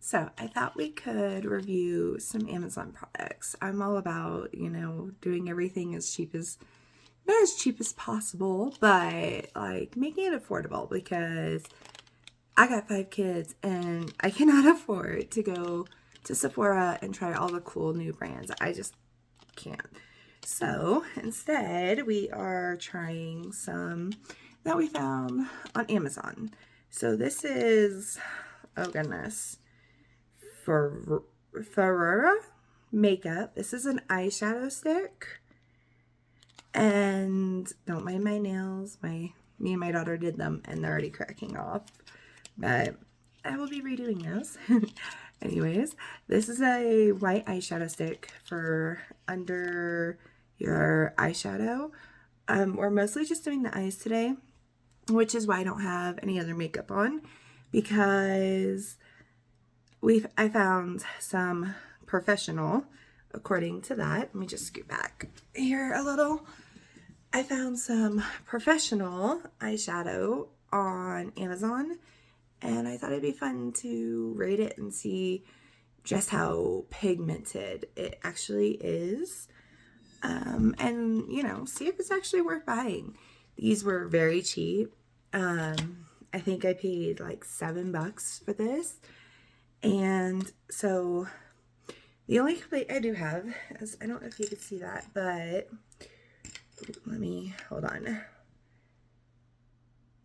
So I thought we could review some Amazon products. I'm all about, doing everything not as cheap as possible, but like making it affordable because I got 5 kids and I cannot afford to go to Sephora and try all the cool new brands. I just can't. So instead, we are trying some that we found on Amazon. So this is, oh goodness, Ferrera makeup. This is an eyeshadow stick. And don't mind my nails. Me and my daughter did them and they're already cracking off. But I will be redoing those. Anyways, this is a white eyeshadow stick for under your eyeshadow. We're mostly just doing the eyes today, which is why I don't have any other makeup on, because I found some professional, according to that. Let me just scoot back here a little. I found some professional eyeshadow on Amazon, and I thought it'd be fun to rate it and see just how pigmented it actually is. And, see if it's actually worth buying. These were very cheap. I think I paid like $7 for this. And so the only complaint I do have is, I don't know if you can see that, but hold on.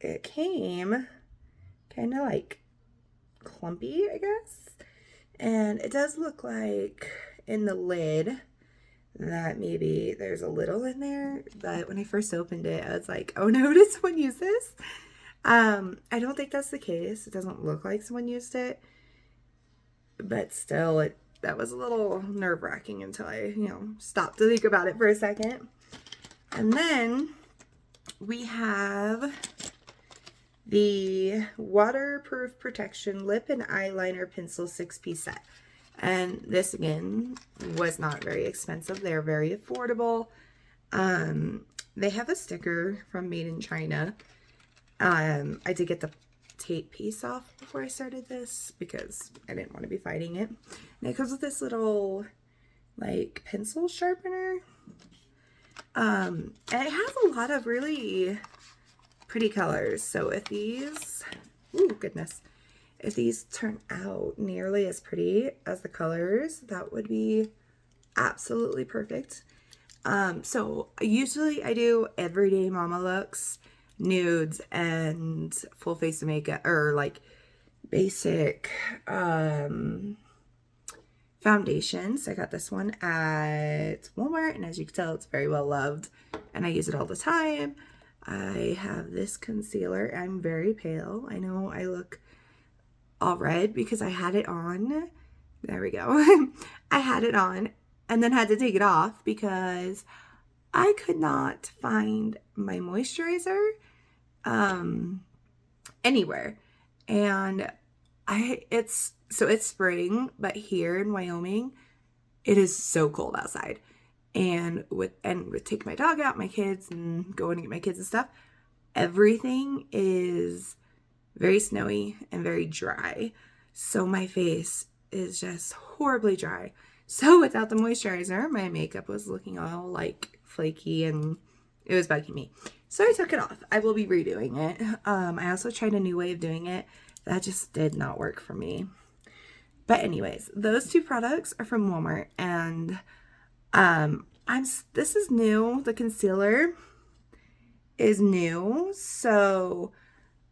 It came kind of like clumpy, I guess. And it does look like in the lid that maybe there's a little in there, but when I first opened it, I was like, oh no, did someone use this? I don't think that's the case. It doesn't look like someone used it, but still, that was a little nerve-wracking until I, stopped to think about it for a second. And then we have the Waterproof Protection Lip and Eyeliner Pencil 6-piece set. And this, again, was not very expensive. They're very affordable. They have a sticker from Made in China. I did get the tape piece off before I started this because I didn't want to be fighting it. And it comes with this little, pencil sharpener. And it has a lot of really pretty colors. So if these, if these turn out nearly as pretty as the colors, that would be absolutely perfect. So usually I do everyday mama looks, nudes, and full face of makeup, or basic foundations. I got this one at Walmart, and as you can tell, it's very well loved, and I use it all the time. I have this concealer. I'm very pale. I know I look all red because I had it on. There we go. I had it on and then had to take it off because I could not find my moisturizer anywhere. And it's spring, but here in Wyoming, it is so cold outside. And with taking my dog out, my kids, and going to get my kids and stuff, everything is very snowy and very dry. So my face is just horribly dry. So without the moisturizer, my makeup was looking all flaky and it was bugging me. So I took it off. I will be redoing it. I also tried a new way of doing it. That just did not work for me. But anyways, those two products are from Walmart, and this is new. The concealer is new, so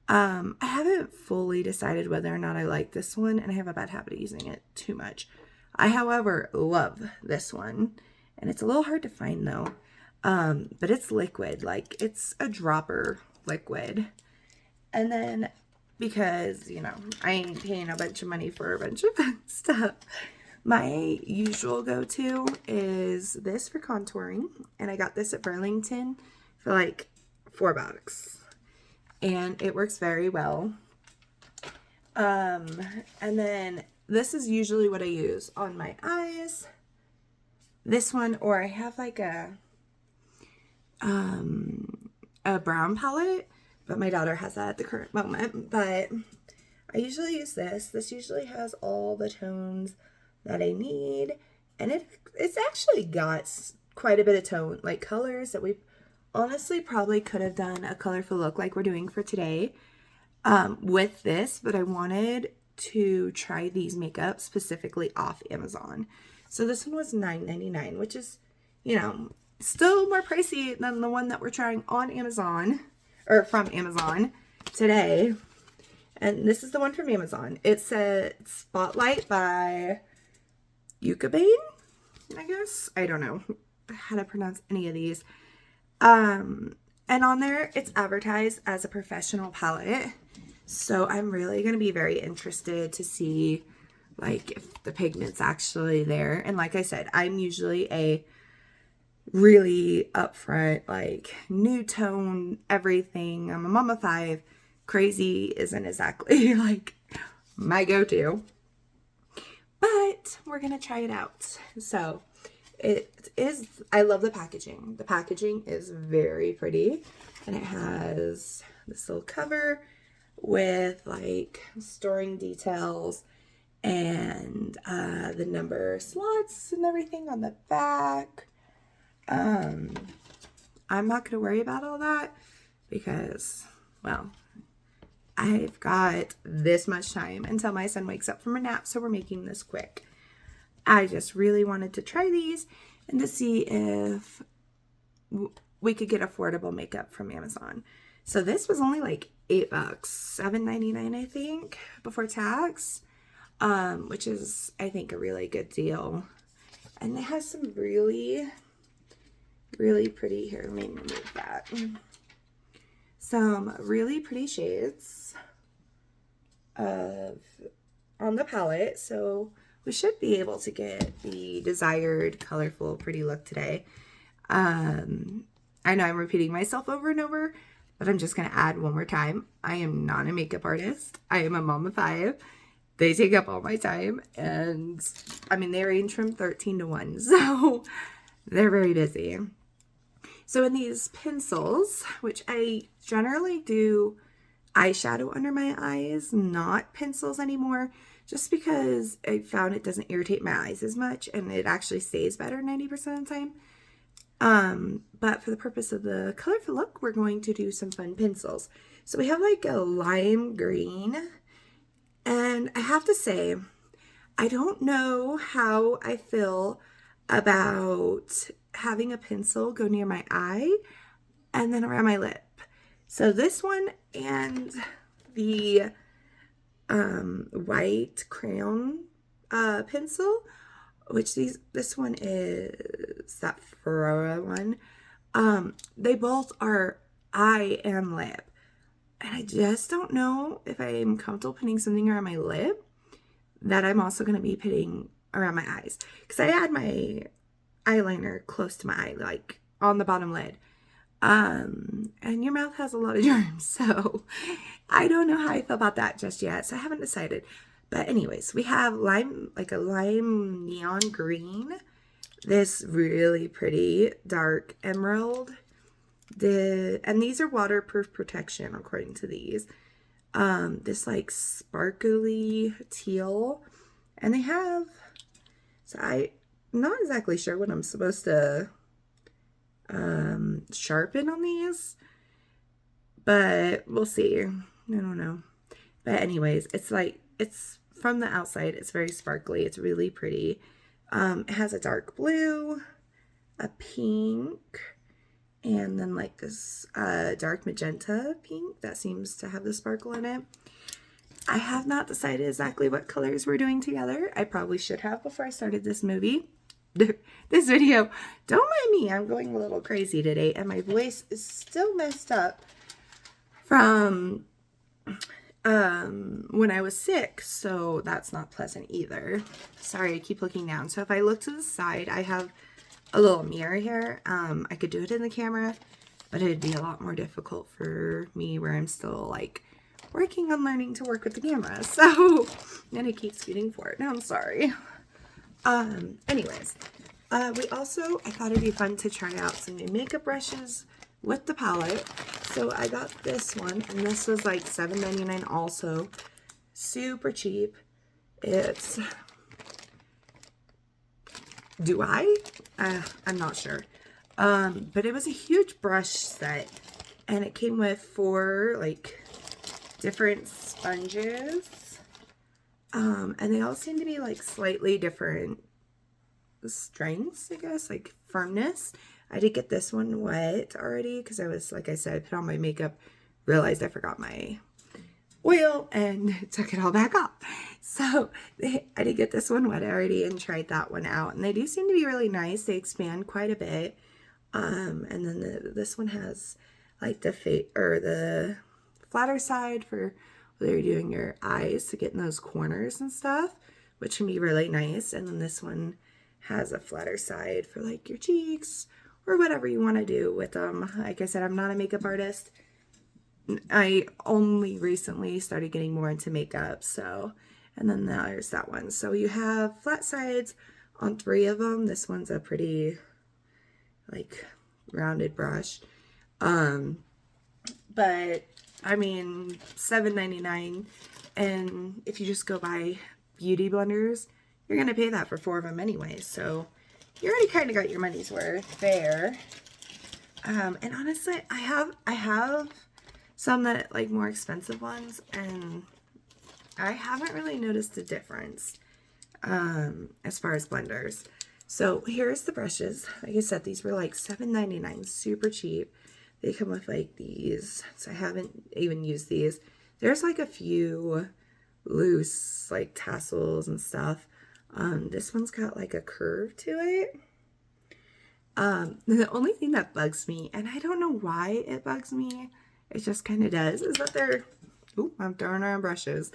I haven't fully decided whether or not I like this one, and I have a bad habit of using it too much. I, however, love this one, and it's a little hard to find though. But it's liquid, it's a dropper liquid. And then, because, I ain't paying a bunch of money for a bunch of stuff, my usual go-to is this for contouring, and I got this at Burlington for $4. And it works very well. And then this is usually what I use on my eyes. This one, or I have a brown palette, but my daughter has that at the current moment. But I usually use this. This usually has all the tones that I need. And it's actually got quite a bit of tone, like colors that we honestly probably could have done a colorful look like we're doing for today with this, but I wanted to try these makeups specifically off Amazon. So this one was $9.99, which is, you know, still more pricey than the one that we're trying on Amazon, or from Amazon today. And this is the one from Amazon. It's a Spotlight by Yucabane, I guess. I don't know how to pronounce any of these. And on there, it's advertised as a professional palette. So I'm really going to be very interested to see, like, if the pigment's actually there. And like I said, I'm usually a really upfront, like, nude tone, everything. I'm a mom of 5. Crazy isn't exactly, like, my go-to. But we're going to try it out. So it is, I love the packaging. The packaging is very pretty. And it has this little cover with like storing details and the number slots and everything on the back. I'm not going to worry about all that because, well, I've got this much time until my son wakes up from a nap, so we're making this quick. I just really wanted to try these and to see if we could get affordable makeup from Amazon. So this was only like $8, $7.99 I think, before tax, which is, I think, a really good deal. And it has some really, really pretty, here, let me remove that. Some really pretty shades on the palette, so we should be able to get the desired colorful pretty look today. I know I'm repeating myself over and over, but I'm just going to add one more time. I am not a makeup artist. I am a mom of 5. They take up all my time, and I mean, they range from 13 to 1, so they're very busy. So in these pencils, which I generally do eyeshadow under my eyes, not pencils anymore, just because I found it doesn't irritate my eyes as much and it actually stays better 90% of the time. But for the purpose of the colorful look, we're going to do some fun pencils. So we have like a lime green, and I have to say, I don't know how I feel about having a pencil go near my eye and then around my lip. So this one and the white crayon pencil, which this one is that Ferrara one, they both are eye and lip. And I just don't know if I'm comfortable putting something around my lip that I'm also going to be putting around my eyes. Because I had my eyeliner close to my eye, like on the bottom lid. And your mouth has a lot of germs, so I don't know how I feel about that just yet. So I haven't decided. But anyways, we have lime, like a lime neon green. This really pretty dark emerald. And these are waterproof protection according to these. This like sparkly teal. And they have, so I'm not exactly sure what I'm supposed to sharpen on these, but we'll see. I don't know. But anyways, it's like, it's from the outside, it's very sparkly. It's really pretty. It has a dark blue, a pink, and then like this dark magenta pink that seems to have the sparkle in it. I have not decided exactly what colors we're doing together. I probably should have before I started this video. Don't mind me, I'm going a little crazy today, and my voice is still messed up from when I was sick, so that's not pleasant either. Sorry, I keep looking down. So if I look to the side, I have a little mirror here. I could do it in the camera, but it'd be a lot more difficult for me where I'm still like working on learning to work with the camera. So then it keeps getting forward. I'm sorry. Anyways, we also, I thought it'd be fun to try out some new makeup brushes with the palette. So I got this one, and this was like $7.99 also. super cheap. It's, do I? I'm not sure. But it was a huge brush set, and it came with 4 like different sponges. And they all seem to be like slightly different strengths, I guess, like firmness. I did get this one wet already because I was, like I said, put on my makeup, realized I forgot my oil and took it all back off. So I did get this one wet already and tried that one out, and they do seem to be really nice. They expand quite a bit. And then this one has like the flatter side for whether you're doing your eyes to get in those corners and stuff, which can be really nice. And then this one has a flatter side for like your cheeks or whatever you want to do with them. Like I said, I'm not a makeup artist. I only recently started getting more into makeup, so, and then there's that one. So you have flat sides on 3 of them. This one's a pretty like rounded brush. But I mean, $7.99, and if you just go buy beauty blenders, you're gonna pay that for 4 of them anyway. So you already kind of got your money's worth there. And honestly, I have some that like more expensive ones, and I haven't really noticed a difference as far as blenders. So here's the brushes. Like I said, these were like $7.99, super cheap. They come with like these, so I haven't even used these. There's like a few loose like tassels and stuff. This one's got like a curve to it. The only thing that bugs me, and I don't know why it bugs me, it just kind of does, is that they're, ooh, I'm throwing around brushes.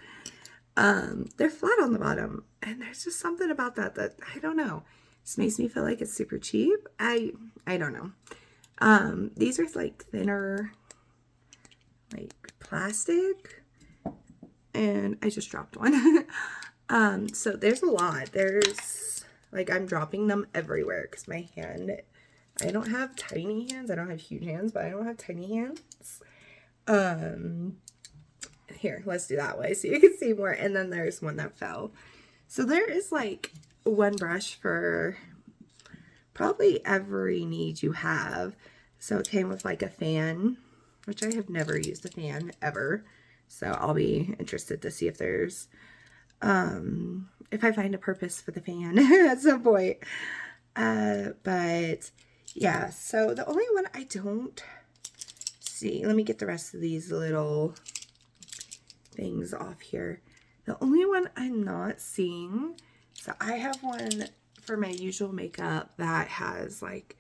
They're flat on the bottom, and there's just something about that I don't know. This makes me feel like it's super cheap. I don't know. These are like thinner, like plastic, and I just dropped one. So there's a lot. There's like, I'm dropping them everywhere because my hand, I don't have tiny hands. I don't have huge hands, but I don't have tiny hands. Here, let's do that way so you can see more. And then there's one that fell. So there is like one brush for probably every need you have. So it came with like a fan, which I have never used a fan ever. So I'll be interested to see if there's, if I find a purpose for the fan at some point. But yeah, so the only one I don't see, let me get the rest of these little things off here. The only one I'm not seeing, so I have one for my usual makeup that has like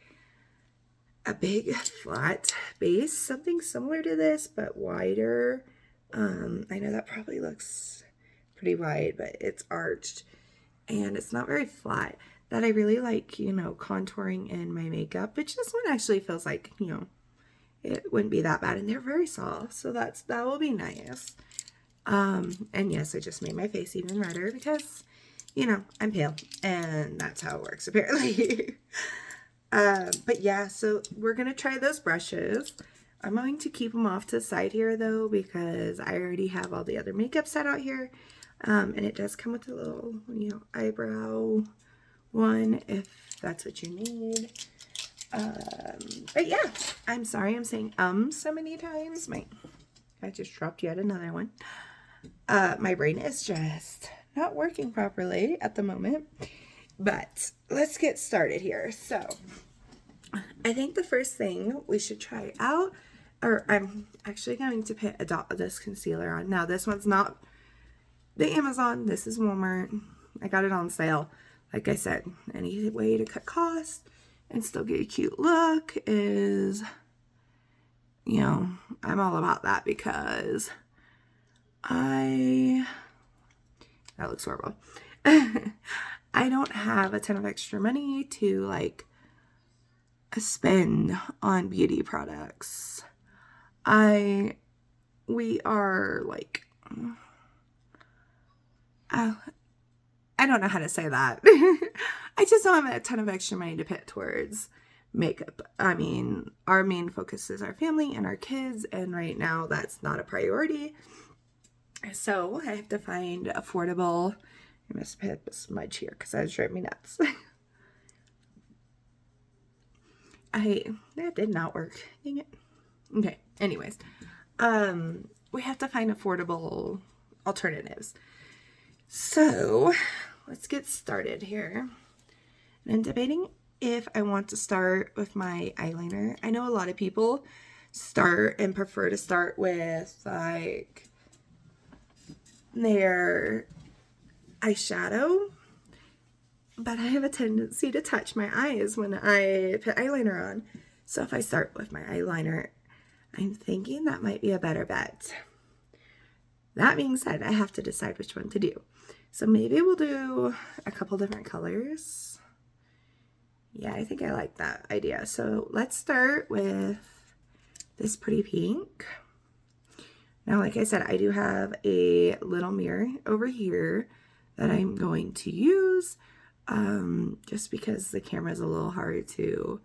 a big flat base, something similar to this but wider. I know that probably looks pretty wide, but it's arched and it's not very flat. That I really like, you know, contouring in my makeup, which this one actually feels like, you know, it wouldn't be that bad, and they're very soft, so that will be nice. And yes, I just made my face even redder because, you know, I'm pale, and that's how it works apparently. But yeah, so we're gonna try those brushes. I'm going to keep them off to the side here though, because I already have all the other makeup set out here. And it does come with a little, you know, eyebrow one if that's what you need. But yeah, I'm sorry I'm saying so many times. I just dropped yet another one. My brain is just not working properly at the moment. But let's get started here. So I think the first thing we should try out, or I'm actually going to put a dot of this concealer on. Now this one's not the Amazon, this is Walmart. I got it on sale. Like I said, any way to cut costs and still get a cute look is, you know, I'm all about that because that looks horrible. I don't have a ton of extra money to like spend on beauty products. We are like, I don't know how to say that. I just don't have a ton of extra money to put towards makeup. I mean, our main focus is our family and our kids, and right now that's not a priority. So I have to find affordable. I must have hit a smudge here because that was driving me nuts. That did not work. Dang it. Okay. Anyways, we have to find affordable alternatives. So let's get started here. And I'm debating if I want to start with my eyeliner. I know a lot of people start and prefer to start with like their eyeshadow, but I have a tendency to touch my eyes when I put eyeliner on. So if I start with my eyeliner, I'm thinking that might be a better bet. That being said, I have to decide which one to do. So maybe we'll do a couple different colors. Yeah, I think I like that idea. So let's start with this pretty pink. Now, like I said, I do have a little mirror over here that I'm going to use just because the camera is a little hard to,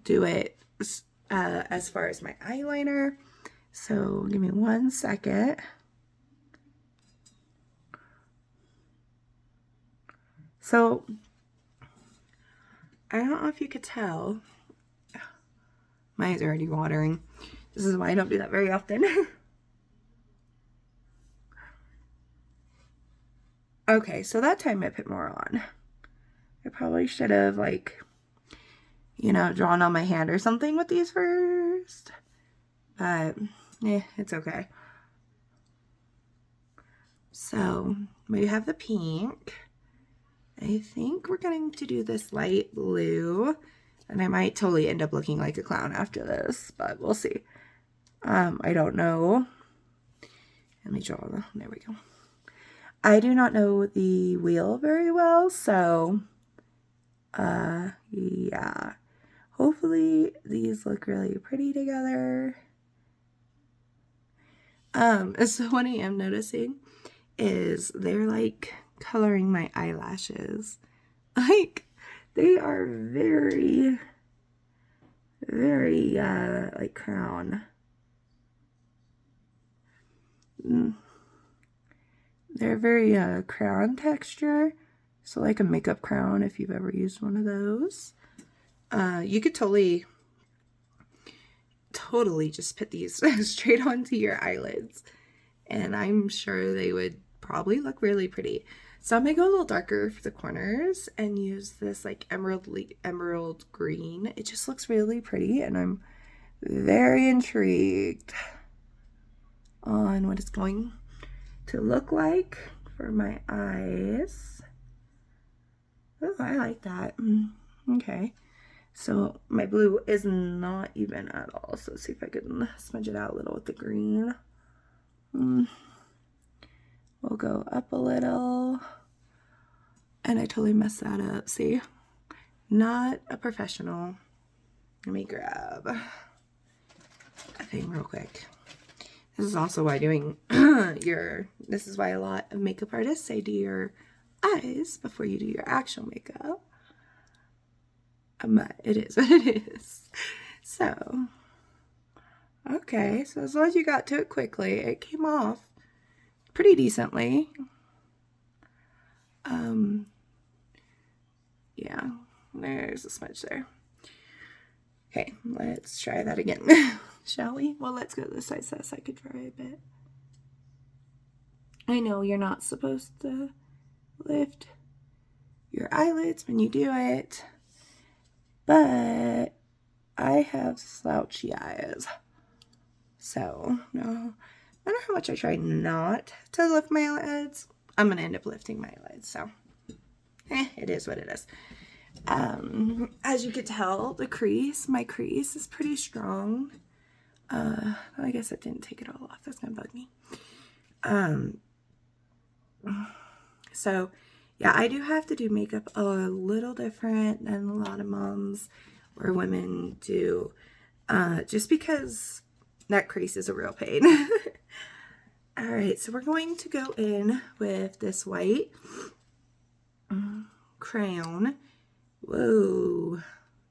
do it as far as my eyeliner. So give me 1 second. So I don't know if you could tell. My eyes are already watering. This is why I don't do that very often. Okay, so that time I put more on. I probably should have, drawn on my hand or something with these first. But, it's okay. So, we have the pink. I think we're going to do this light blue. And I might totally end up looking like a clown after this, but we'll see. I don't know. Let me draw. There we go. I do not know the wheel very well, so yeah. Hopefully these look really pretty together. So what I am noticing is they're like coloring my eyelashes. Like they are very, very like crown. They're very crown texture. So like a makeup crown if you've ever used one of those. You could totally just put these straight onto your eyelids. And I'm sure they would probably look really pretty. So I'm going to go a little darker for the corners and use this like emerald green. It just looks really pretty and I'm very intrigued on what it's going to look like for my eyes. Oh, I like that. Okay. So my blue is not even at all. So let's see if I can smudge it out a little with the green. We'll go up a little. And I totally messed that up. See? Not a professional. Let me grab a thing real quick. This is also why doing this is why a lot of makeup artists say do your eyes before you do your actual makeup. But it is what it is. So, okay. So as long as you got to it quickly, it came off pretty decently. Yeah, there's a smudge there. Okay, let's try that again. Shall we? Well, let's go this side so I could try a bit. I know you're not supposed to lift your eyelids when you do it, but I have slouchy eyes. So, no matter how much I try not to lift my eyelids, I'm going to end up lifting my eyelids. So, it is what it is. As you could tell, my crease is pretty strong. I guess I didn't take it all off. That's going to bug me. So, yeah, I do have to do makeup a little different than a lot of moms or women do, just because that crease is a real pain. All right, so we're going to go in with this white crayon. Whoa.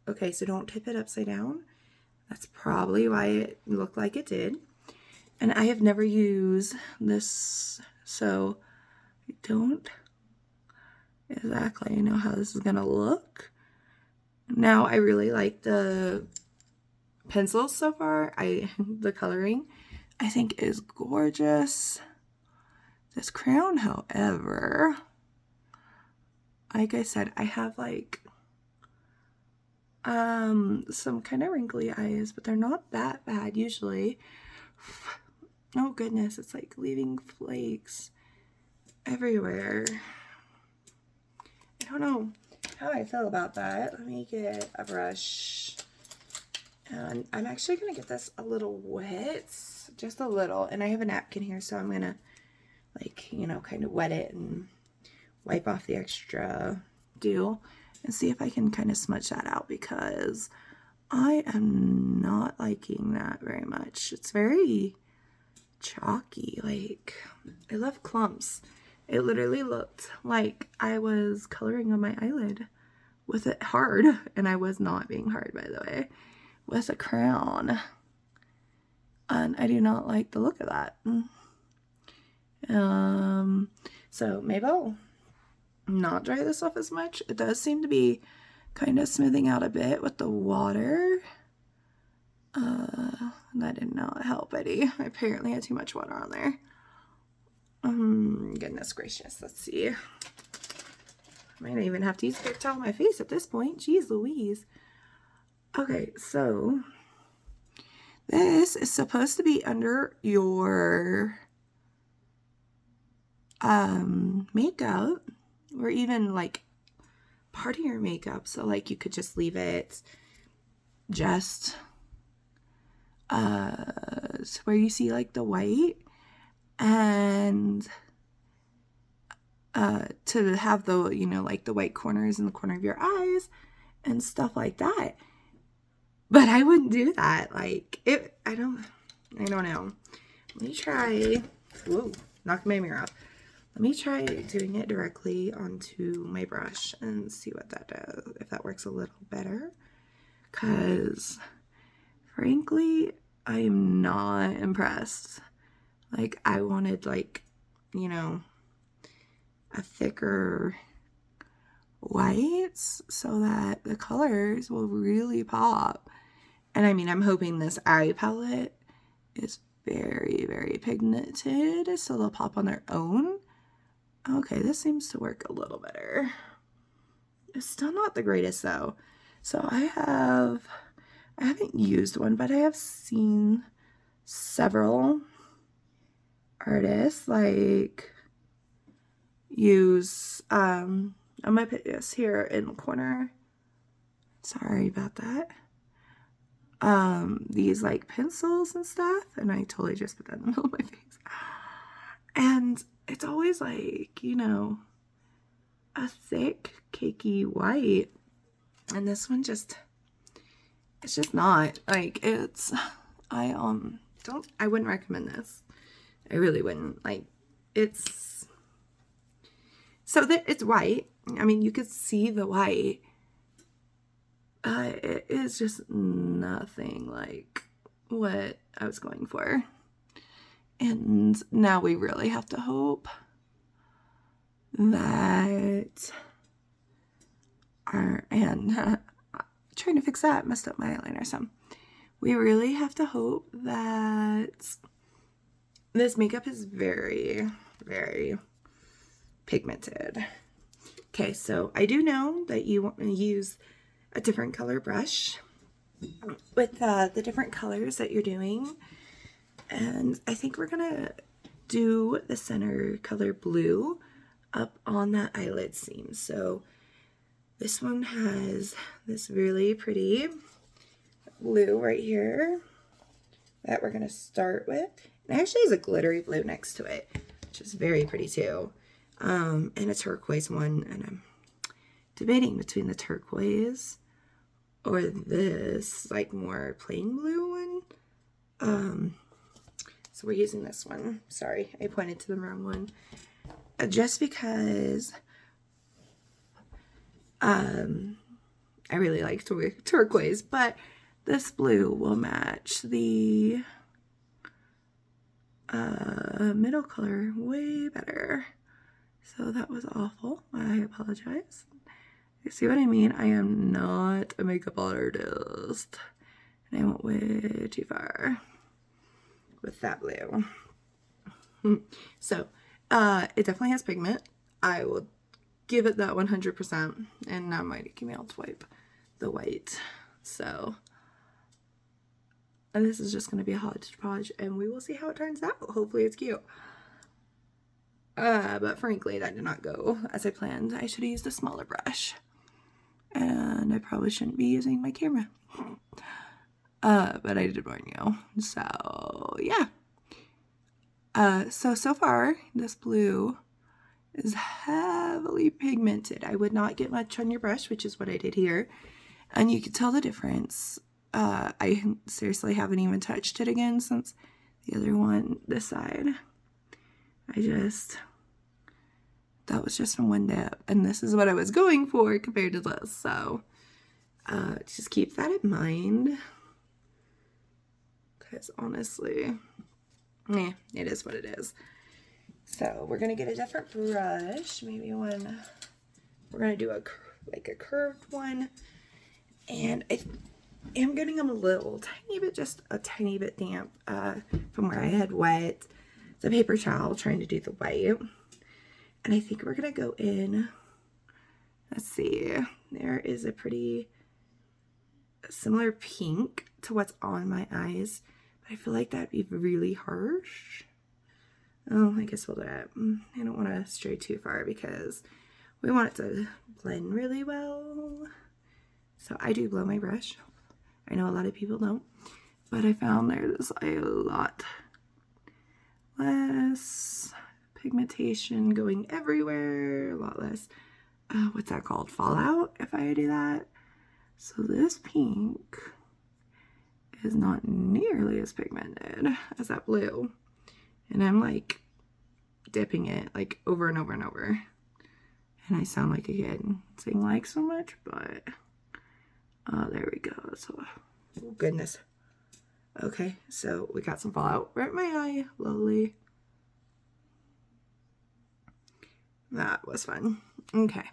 Okay, so don't tip it upside down. That's probably why it looked like it did. And I have never used this, so I don't exactly know how this is gonna look. Now I really like the pencils so far. The coloring I think is gorgeous. This crayon, however, like I said, I have like some kind of wrinkly eyes, but they're not that bad usually. Oh goodness, it's like leaving flakes everywhere. I don't know how I feel about that. Let me get a brush. And I'm actually going to get this a little wet, just a little. And I have a napkin here, so I'm going to, like, you know, kind of wet it and wipe off the extra dew and see if I can kind of smudge that out, because I am not liking that very much. It's very chalky. Like, I love clumps. It literally looked like I was coloring on my eyelid with it hard, and I was not being hard, by the way, with a crayon. And I do not like the look of that. So maybe I'll not dry this off as much. It does seem to be kind of smoothing out a bit with the water. That did not help Eddie. I apparently had too much water on there. Goodness gracious. Let's see. I might even have to use a paper towel on my face at this point. Jeez Louise. Okay, so this is supposed to be under your makeup, or even like part of your makeup. So like you could just leave it just where you see like the white, and to have the, you know, like the white corners in the corner of your eyes and stuff like that. But I wouldn't do that. Like, I don't know. Let me try. Whoa, knocked my mirror off. Let me try doing it directly onto my brush and see what that does, if that works a little better. Because, frankly, I am not impressed. Like, I wanted, like, you know, a thicker whites so that the colors will really pop. And I mean, I'm hoping this eye palette is very, very pigmented, so they'll pop on their own. Okay, this seems to work a little better. It's still not the greatest though. So I haven't used one, but I have seen several artists like use, I'm gonna put this here in the corner. Sorry about that. These like pencils and stuff, and I totally just put that in the middle of my face. And it's always like, you know, a thick, cakey white. And this one it's just not. Like, I wouldn't recommend this. I really wouldn't. Like, it's white. I mean, you could see the white. It is just nothing like what I was going for. And now we really have to hope that trying to fix that, messed up my eyeliner some. We really have to hope that this makeup is very, very pigmented. Okay, so I do know that you want to use a different color brush with the different colors that you're doing. And I think we're gonna do the center color blue up on that eyelid seam. So this one has this really pretty blue right here that we're gonna start with. And it actually has a glittery blue next to it, which is very pretty too. And a turquoise one, and I'm debating between the turquoise or this like more plain blue one. So we're using this one. Sorry, I pointed to the wrong one. Just because I really like turquoise, but this blue will match the middle color way better. So that was awful. I apologize. You see what I mean? I am not a makeup artist. And I went way too far with that blue. So, it definitely has pigment. I will give it that 100%. And now my Mickey Mouse wipe the white. So, and this is just going to be a hodgepodge, and we will see how it turns out. Hopefully it's cute. But frankly, that did not go as I planned. I should have used a smaller brush. And I probably shouldn't be using my camera. But I did warn you. So, yeah. So far, this blue is heavily pigmented. I would not get much on your brush, which is what I did here. And you can tell the difference. I seriously haven't even touched it again since the other one, this side. That was just from one dip. And this is what I was going for compared to this. So, just keep that in mind. Because honestly, it is what it is. So, we're going to get a different brush. Maybe one, we're going to do a curved one. And I am getting them a little tiny bit, just a tiny bit damp from where I had wet the paper towel trying to do the white. And I think we're going to go in, let's see, there is a pretty similar pink to what's on my eyes, but I feel like that'd be really harsh. Oh, I guess we'll do it. I don't want to stray too far because we want it to blend really well. So I do blow my brush. I know a lot of people don't, but I found there's a lot less pigmentation going everywhere, a lot less, what's that called? Fallout, if I do that. So this pink is not nearly as pigmented as that blue. And I'm like dipping it like over and over and over. And I sound like a kid saying like so much, but there we go. So, oh goodness. Okay, so we got some fallout right in my eye, lovely. That was fun. Okay,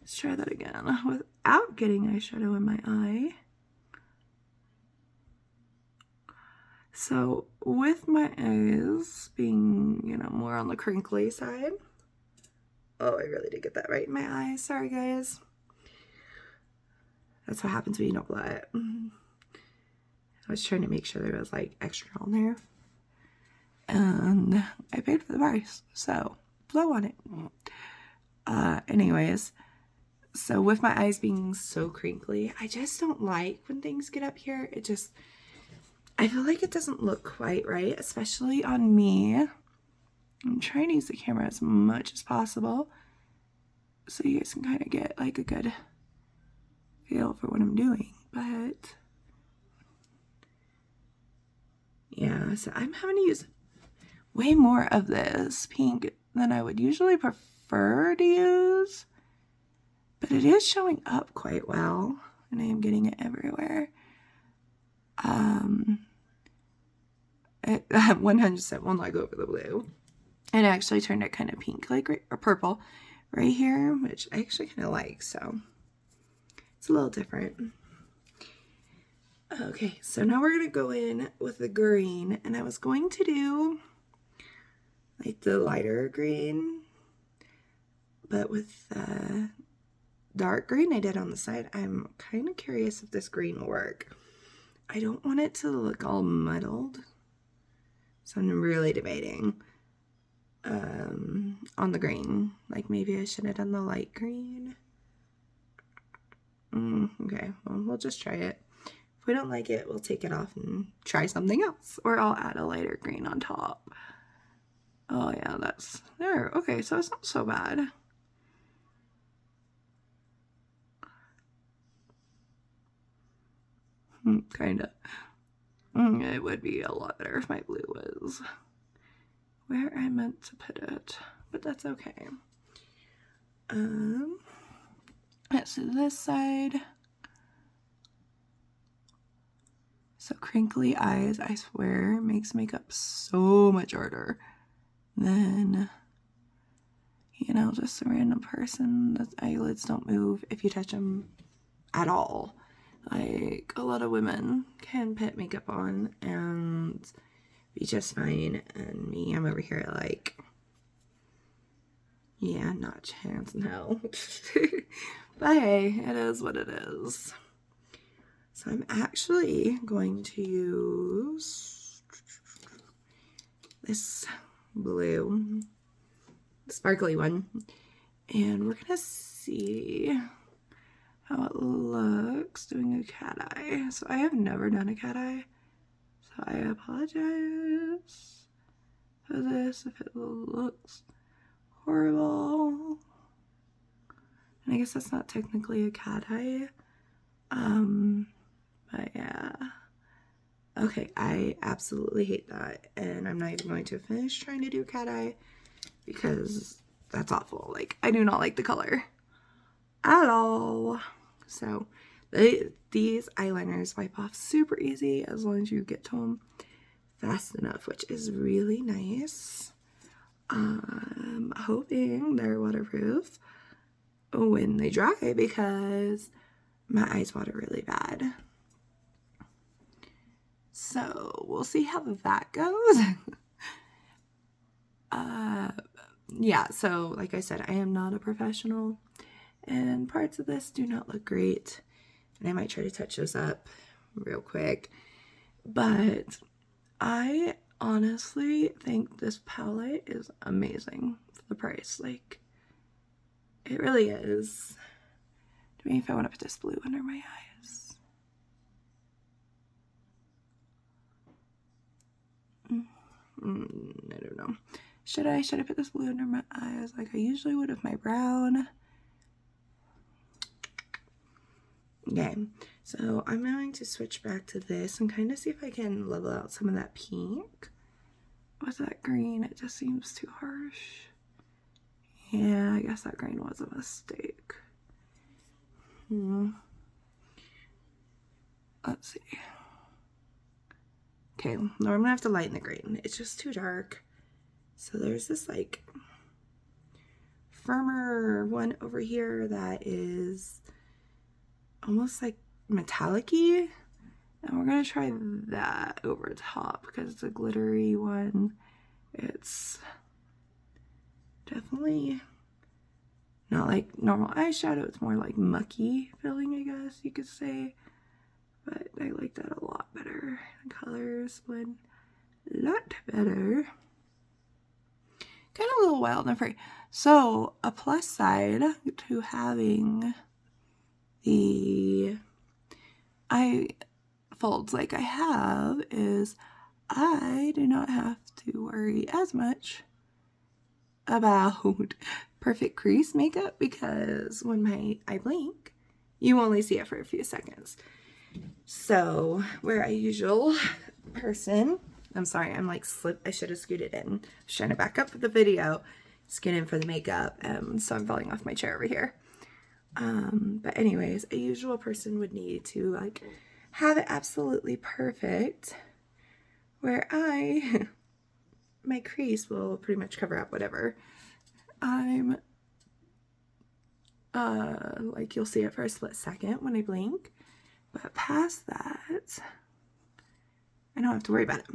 let's try that again without getting eyeshadow in my eye. So with my eyes being, you know, more on the crinkly side. Oh, I really did get that right in my eye. Sorry, guys. That's what happens when you don't blow it. I was trying to make sure there was like extra on there. And I paid for the price, so blow on it. Anyways, so with my eyes being so crinkly, I just don't like when things get up here. I feel like it doesn't look quite right, especially on me. I'm trying to use the camera as much as possible so you guys can kind of get like a good feel for what I'm doing. But yeah, so I'm having to use way more of this pink than I would usually prefer to use. But it is showing up quite well, and I am getting it everywhere. It 100% will not go over the blue. It actually turned it kind of pink, like or purple right here, which I actually kind of like, so it's a little different. Okay, so now we're going to go in with the green, and I was going to do like the lighter green, but with the dark green I did on the side, I'm kind of curious if this green will work. I don't want it to look all muddled, so I'm really debating on the green. Like maybe I should have done the light green. Okay, well, we'll just try it. If we don't like it, we'll take it off and try something else, or I'll add a lighter green on top. Oh yeah, that's there. Okay, so it's not so bad. Kinda. It would be a lot better if my blue was where I meant to put it, but that's okay. Let's do this side. So crinkly eyes, I swear, makes makeup so much harder than, you know, just a random person. The eyelids don't move if you touch them at all. Like, a lot of women can put makeup on and be just fine, and me, I'm over here like, yeah, not a chance in hell. But hey, it is what it is. So I'm actually going to use this blue, sparkly one, and we're gonna see how it looks doing a cat eye. So I have never done a cat eye, so I apologize for this if it looks horrible. And I guess that's not technically a cat eye. But yeah. Okay, I absolutely hate that. And I'm not even going to finish trying to do cat eye because that's awful. Like, I do not like the color at all. So these eyeliners wipe off super easy as long as you get to them fast enough, which is really nice. I'm hoping they're waterproof when they dry because my eyes water really bad. So we'll see how that goes. Yeah, so like I said, I am not a professional and parts of this do not look great. And I might try to touch those up real quick. But I honestly think this palette is amazing for the price. Like, it really is. Do me if I want to put this blue under my eyes. I don't know. Should I put this blue under my eyes like I usually would with my brown? Okay, so I'm going to switch back to this and kind of see if I can level out some of that pink with that green. It just seems too harsh. Yeah, I guess that green was a mistake. Let's see. Okay, now I'm gonna have to lighten the green. It's just too dark. So there's this like firmer one over here that is almost like metallic-y. And we're gonna try that over top because it's a glittery one. It's definitely not like normal eyeshadow. It's more like mucky feeling, I guess you could say. But I like that a lot better. The colors blend a lot better. Kind of a little wild and free. So a plus side to having the eye folds like I have is I do not have to worry as much about perfect crease makeup because when I blink, you only see it for a few seconds. So where a usual person, I'm sorry, I'm like I should have scooted in. I was trying to back up for the video, scoot in for the makeup, so I'm falling off my chair over here. But anyways, a usual person would need to like have it absolutely perfect, where my crease will pretty much cover up whatever. I'm like you'll see it for a split second when I blink. But past that, I don't have to worry about it.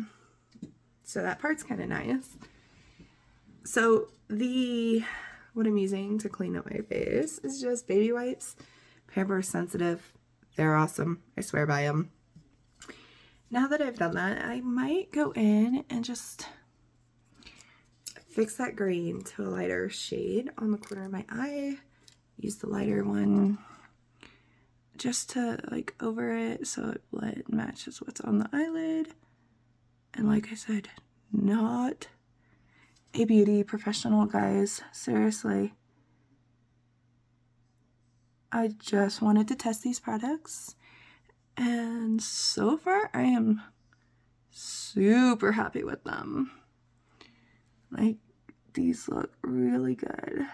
So that part's kind of nice. So what I'm using to clean up my face is just baby wipes. Pampers Sensitive. They're awesome. I swear by them. Now that I've done that, I might go in and just fix that green to a lighter shade on the corner of my eye. Use the lighter one just to like over it so it matches what's on the eyelid. And like I said, not a beauty professional, guys. Seriously. I just wanted to test these products. And so far, I am super happy with them. Like, these look really good.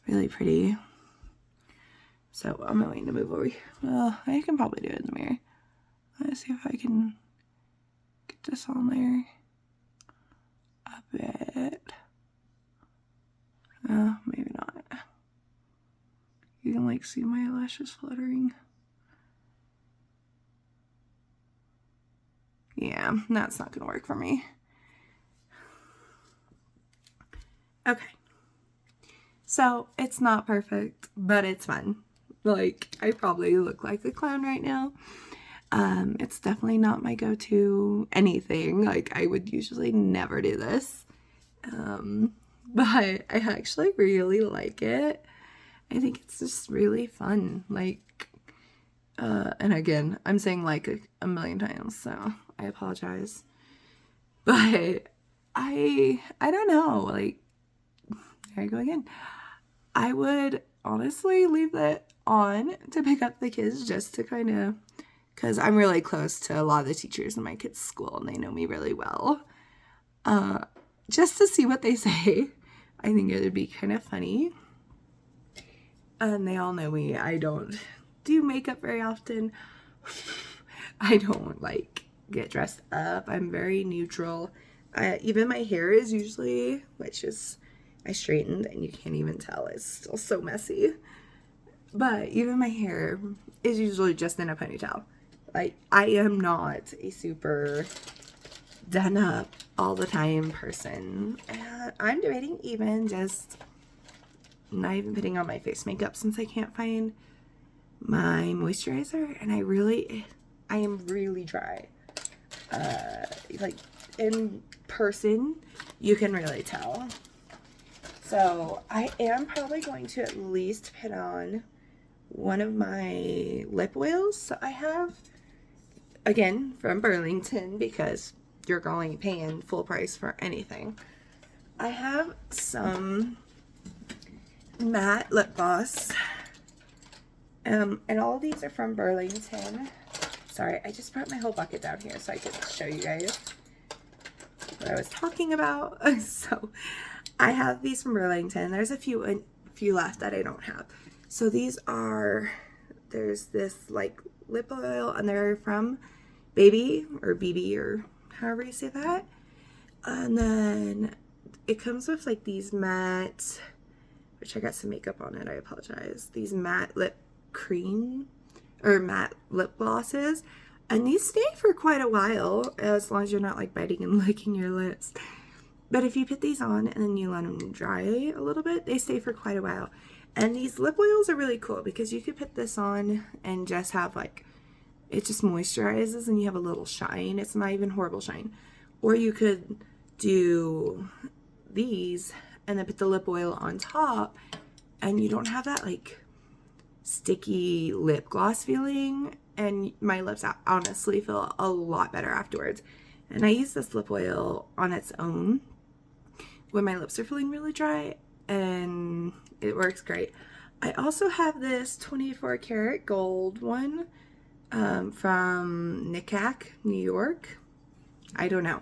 Really pretty. So I'm going to move over here. Well, I can probably do it in the mirror. Let's see if I can get this on there a bit. Maybe not. You can like see my eyelashes fluttering. Yeah, that's not gonna work for me. Okay. So it's not perfect, but it's fun. Like, I probably look like a clown right now. It's definitely not my go-to anything. Like, I would usually never do this. But I actually really like it. I think it's just really fun. Like, and again, I'm saying like a million times, so I apologize. But I don't know, like, there I go again. I would honestly leave that on to pick up the kids just to kind of, because I'm really close to a lot of the teachers in my kids' school and they know me really well. Just to see what they say. I think it would be kind of funny. And they all know me. I don't do makeup very often. I don't like get dressed up. I'm very neutral. Even my hair is usually, which is, I straightened and you can't even tell. It's still so messy. But even my hair is usually just in a ponytail. Like, I am not a super done up all the time person. I'm debating even just not even putting on my face makeup since I can't find my moisturizer, and I am really dry. Like, in person, you can really tell. So I am probably going to at least put on one of my lip oils that I have, again, from Burlington, because you're only paying full price for anything. I have some matte lip gloss, and all of these are from Burlington. Sorry, I just brought my whole bucket down here so I could show you guys what I was talking about. So I have these from Burlington. There's a few left that I don't have. So these are, there's this like lip oil, and they're from Baby or BB or however you say that. And then it comes with like these matte, which I got some makeup on it, I apologize. These matte lip cream or matte lip glosses. And these stay for quite a while, as long as you're not like biting and licking your lips. But if you put these on and then you let them dry a little bit, they stay for quite a while. And these lip oils are really cool because you could put this on and just have like, it just moisturizes and you have a little shine. It's not even horrible shine. Or you could do these and then put the lip oil on top and you don't have that like sticky lip gloss feeling, and my lips honestly feel a lot better afterwards. And I use this lip oil on its own when my lips are feeling really dry, and it works great. I also have this 24 karat gold one from NICAC, New York. I don't know.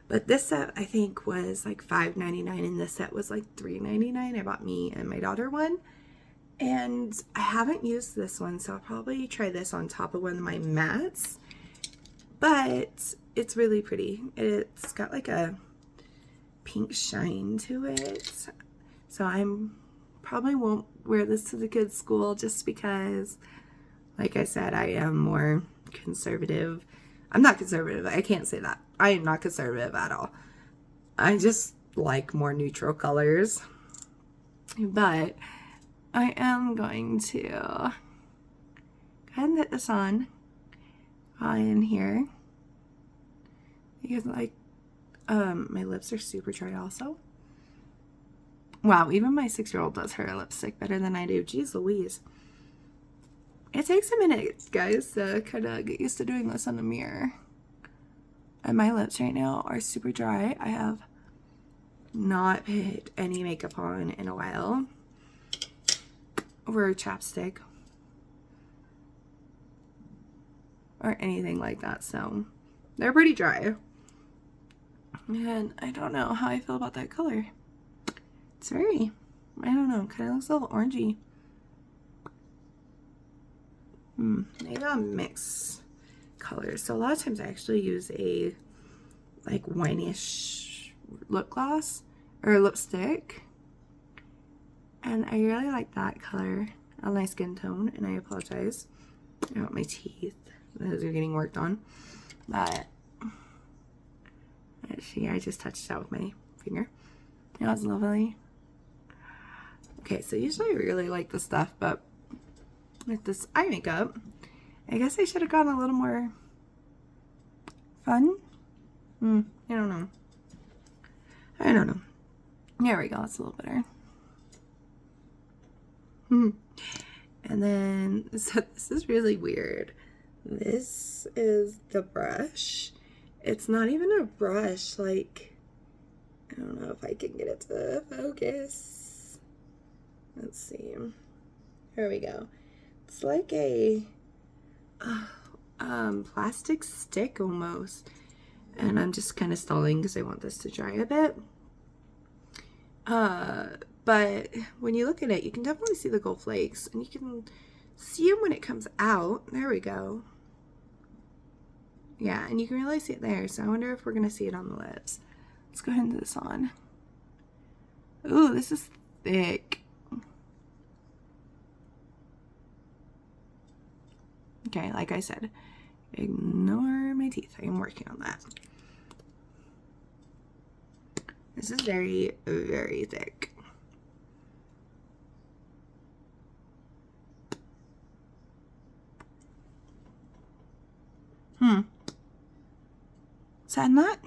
But this set I think was like $5.99 and this set was like $3.99. I bought me and my daughter one. And I haven't used this one, so I'll probably try this on top of one of my mattes. But it's really pretty. It's got like a pink shine to it. So I'm probably won't wear this to the kids' school just because, like I said, I am more conservative. I'm not conservative. I can't say that. I am not conservative at all. I just like more neutral colors. But I am going to go ahead and put this on while I'm in here. Because like, my lips are super dry also. Wow, even my 6-year-old does her lipstick better than I do. Jeez Louise. It takes a minute, guys, to kind of get used to doing this on the mirror. And my lips right now are super dry. I have not put any makeup on in a while. Or chapstick. Or anything like that, so they're pretty dry. And I don't know how I feel about that color. It's very, I don't know, kind of looks a little orangey. Maybe I'll mix colors. So a lot of times I actually use a like wineish lip gloss or lipstick, and I really like that color on my skin tone. And I apologize about my teeth, those are getting worked on, but see, I just touched it out with my finger. That was lovely. Okay, so usually I really like this stuff, but with this eye makeup, I guess I should have gone a little more fun. I don't know. I don't know. There we go. That's a little better. And then, so this is really weird. This is the brush. It's not even a brush. Like, I don't know if I can get it to focus. Let's see. Here we go. It's like a plastic stick almost. And I'm just kind of stalling because I want this to dry a bit. But when you look at it, you can definitely see the gold flakes. And you can see them when it comes out. There we go. Yeah, and you can really see it there. So I wonder if we're going to see it on the lips. Let's go ahead and do this on. Ooh, this is thick. Okay, like I said, ignore my teeth. I am working on that. This is very, very thick. Is that not?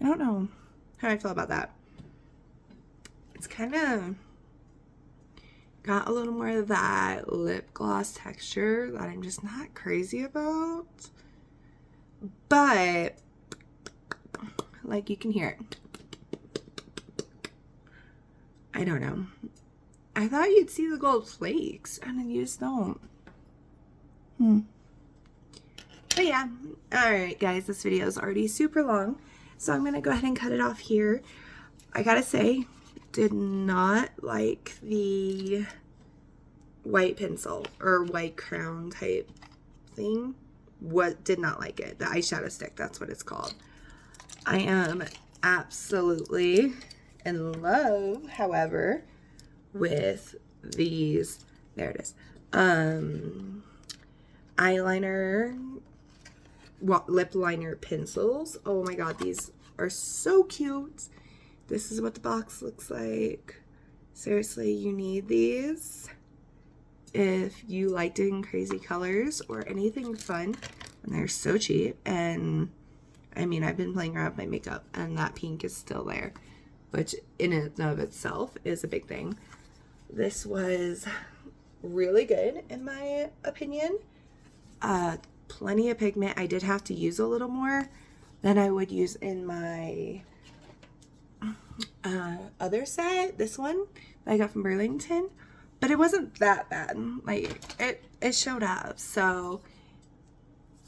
I don't know how I feel about that. It's kind of got a little more of that lip gloss texture that I'm just not crazy about. But, like, you can hear it. I don't know. I thought you'd see the gold flakes, and then you just don't. But yeah, alright guys, this video is already super long, so I'm going to go ahead and cut it off here. I gotta say, did not like the white pencil, or white crown type thing. Did not like it. The eyeshadow stick, that's what it's called. I am absolutely in love, however, with these, there it is, eyeliner, lip liner pencils. Oh my god, these are so cute. This is what the box looks like. Seriously, you need these if you like doing crazy colors or anything fun, and they're so cheap. And I mean, I've been playing around with my makeup, and that pink is still there, which in and of itself is a big thing. This was really good in my opinion. Plenty of pigment. I did have to use a little more than I would use in my other set, this one that I got from Burlington, but it wasn't that bad. Like, it showed up. So,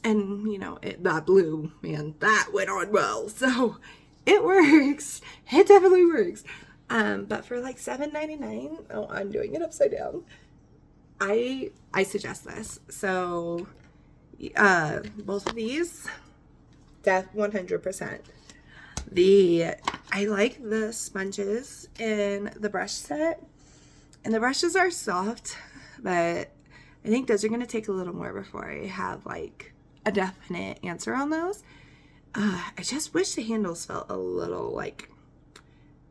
and you know, that blue, man, that went on well, so it works. It definitely works. But for like $7.99, oh, I'm doing it upside down, I suggest this. So both of these, 100%. I like the sponges in the brush set, and the brushes are soft, but I think those are going to take a little more before I have like a definite answer on those. I just wish the handles felt a little like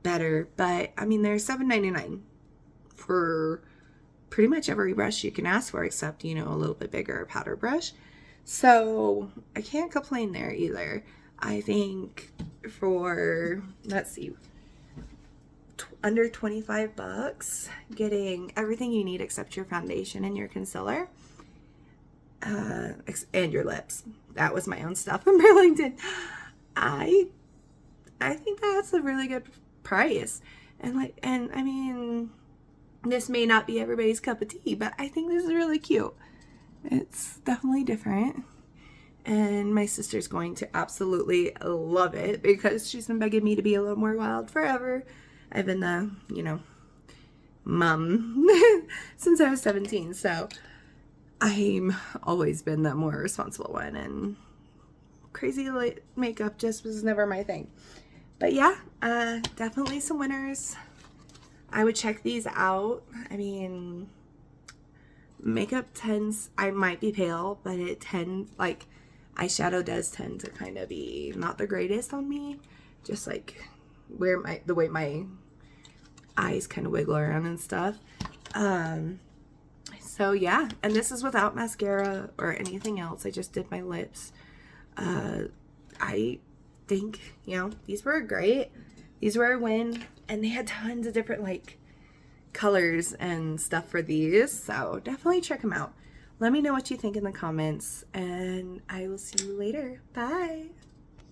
better, but I mean, they're $7.99 for pretty much every brush you can ask for, except, you know, a little bit bigger powder brush. So I can't complain there either. I think for, let's see, under 25 bucks, getting everything you need except your foundation and your concealer, and your lips. That was my own stuff from Burlington. I think that's a really good price. And I mean, this may not be everybody's cup of tea, but I think this is really cute. It's definitely different. And my sister's going to absolutely love it because she's been begging me to be a little more wild forever. I've been the, you know, mom since I was 17. So I'm always been the more responsible one, and crazy light makeup just was never my thing. But yeah, definitely some winners. I would check these out. I mean, makeup tends, I might be pale, but it tends, like, eyeshadow does tend to kind of be not the greatest on me. Just like the way my eyes kind of wiggle around and stuff. So yeah, and this is without mascara or anything else. I just did my lips. I think, you know, these were great. These were a win, and they had tons of different like colors and stuff for these, so definitely check them out. Let me know what you think in the comments, and I will see you later. Bye.